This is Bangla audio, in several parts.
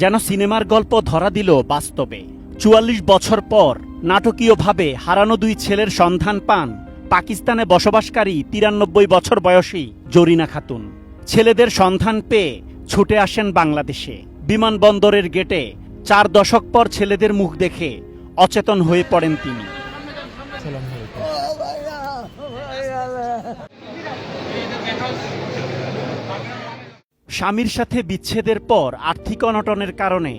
যেন সিনেমার গল্প ধরা দিল বাস্তবে। ৪৪ বছর পর নাটকীয়ভাবে হারানো দুই ছেলের সন্ধান পান পাকিস্তানে বসবাসকারী ৯৩ বছর বয়সী জরিনা খাতুন। ছেলেদের সন্ধান পেয়ে ছুটে আসেন বাংলাদেশে। বিমানবন্দরের গেটে ৪ দশক পর ছেলেদের মুখ দেখে অচেতন হয়ে পড়েন তিনি। স্বামীর সাথে বিচ্ছেদের পর আর্থিক অনটনের কারণে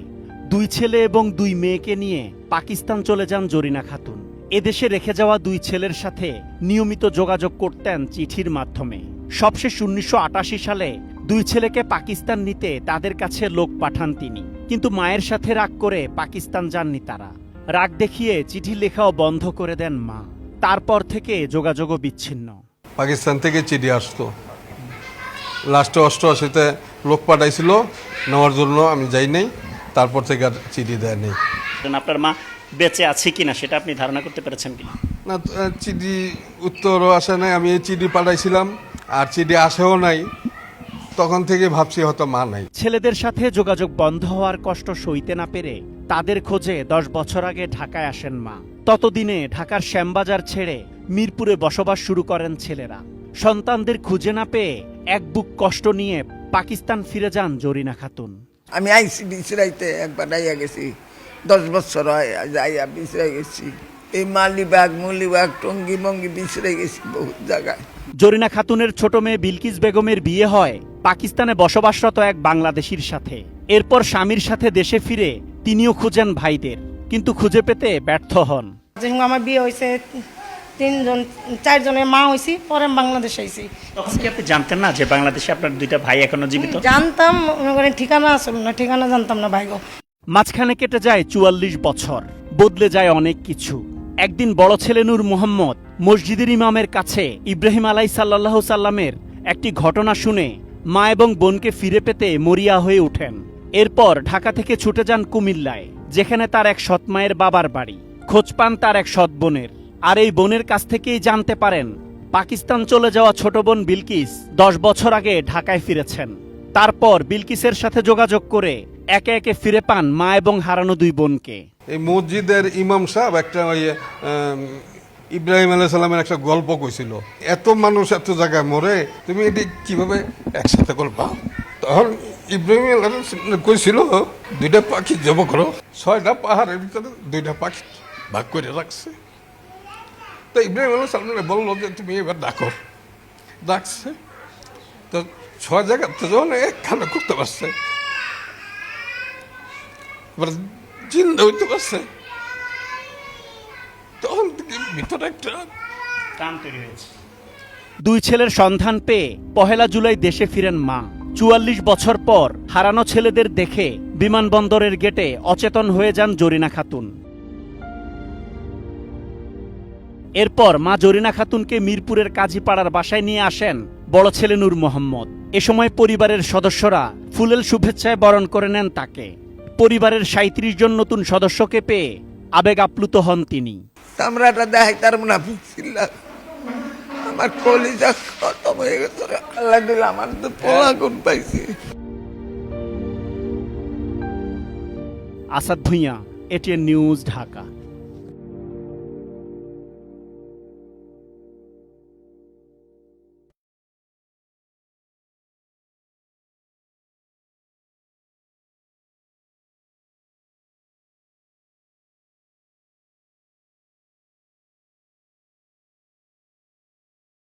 দুই ছেলে এবং দুই মেয়েকে নিয়ে পাকিস্তান চলে যান জরিনা খাতুন। এদেশে রেখে যাওয়া দুই ছেলের সাথে নিয়মিত যোগাযোগ করতেন চিঠির মাধ্যমে। সবশেষ ১৯৮৮ সালে দুই ছেলেকে পাকিস্তান নিতে তাদের কাছে লোক পাঠান তিনি, কিন্তু মায়ের সাথে রাগ করে পাকিস্তান যাননি তারা। রাগ দেখিয়ে চিঠি লেখাও বন্ধ করে দেন মা। তারপর থেকে যোগাযোগও বিচ্ছিন্ন। পাকিস্তান থেকে চিঠি আসতো, লাস্টে ৮৮-তে লোক পাঠাইছিল নেওয়ার জন্য, আমি যাই নাই। তারপর থেকে আর চিঠি দেয় নেই। আপনার মা বেঁচে আছে কিনা সেটা আপনি ধারণা করতে পেরেছেন কিনা? না, চিঠি উত্তরও আসে নাই। আমি এই চিঠি পাঠাইছিলাম আর চিঠি আসেও নাই। তখন থেকে ভাবছি হয়তো মা নাই। ছেলেদের সাথে যোগাযোগ বন্ধ হওয়ার কষ্ট সইতে না পেরে তাদের খোঁজে ১০ বছর আগে ঢাকায় আসেন মা। ততদিনে ঢাকার শ্যামবাজার ছেড়ে মিরপুরে বসবাস শুরু করেন ছেলেরা। সন্তানদের খুঁজে না পেয়ে এক বুক কষ্ট নিয়ে পাকিস্তান ফিরে যান জরিনা খাতুন। আমি আইসি বিচরাইতে একবার আইয়া গেছি, 10 বছর হয় আইয়া বিচরাই গেছি। এই মালিবাগ মুলিবাগ টঙ্গি মঙ্গি বিচরাই গেছি বহুত জায়গায়। জরিনা খাতুনের ছোট মেয়ে বিলকিস বেগমের বিয়ে হয় পাকিস্তানে বসবাসরত এক বাংলাদেশির সাথে। এরপর স্বামীর সাথে দেশে ফিরে তিনিও খুঁজেন ভাইদের, কিন্তু খুঁজে পেতে ব্যর্থ হন। আমার বিয়ে হয়েছে 4 জনের মা হয়েছি, পরে বাংলাদেশে আইছি। তখন কি আপনি জানতেন না যে বাংলাদেশে আপনার দুইটা ভাই এখনো জীবিত? জানতাম, ঠিকানা আছে না, ঠিকানা জানতাম না ভাইগো। মাঝখানে কেটে যায় ৪৪ বছর, বদলে যায় অনেক কিছু। একদিন বড় ছেলে নূর মোহাম্মদ মসজিদের ইমামের কাছে ইব্রাহিম আলাইহিসসালাহু সাল্লামের একটি ঘটনা শুনে মা এবং বোনকে ফিরে পেতে মরিয়া হয়ে ওঠেন। এরপর ঢাকা থেকে ছুটে যান কুমিল্লায়, যেখানে তার এক সৎ মায়ের বাবার বাড়ি। খোঁজ পান তার এক সৎ বোনের, আর এই বোনের কাছ থেকেই জানতে পারেন পাকিস্তান চলে যাওয়া ছোট বোন বিলকিস ১০ বছর আগে ঢাকায় ফিরেছেন। তারপর বিলকিসের সাথে যোগাযোগ করে একে একে ফিরে পান মা এবং হারানো দুই বোনকে। এই মসজিদের ইমাম সাহেব একটা ইব্রাহিম আলাইহিস সালামের একটা গল্প কইছিল, এত মানুষ এত জায়গায় মরে, তুমি এটি কিভাবে একসাথে করবা? তখন ইব্রাহিম আলাইহিস সালাম কইছিল, 2টা পাখি জব করো, 6টা পাহাড়ের ভিতরে 2টা পাখি ভাগ করে রাখছে। তো ইব্রাহিম আলাইহিস সালাম বললো যে তুমি এবার ডাকো। ডাকছে তো 6 জায়গাতে যখন একখানা করতে পারছে, এবার জিন্দা হইতে পারছে, তখন থেকে ভিতরে একটা টান তৈরি হয়েছে। দুই ছেলের সন্ধান পেয়ে 1 জুলাই দেশে ফিরেন মা। ৪৪ বছর পর হারানো ছেলেদের দেখে বিমানবন্দরের গেটে অচেতন হয়ে যান জরিনা খাতুন। এরপর মা জরিনা খাতুনকে মিরপুরের কাজীপাড়ার বাসায় নিয়ে আসেন বড় ছেলে নূর মোহাম্মদ। এ সময় পরিবারের সদস্যরা ফুলেল শুভেচ্ছায় বরণ করে নেন তাকে। পরিবারের ৩৭ জন নতুন সদস্যকে পেয়ে আবেগ আপ্লুত হন তিনি। আমরাটা দেখাই তার মনে বুঝছিলাম, আমার কলিজা খতম হয়ে গেছে। আল্লাহ দিল আমার তো পোলা গুণ পাইছি। Asad Bhuiyan, ATN news, Dhaka.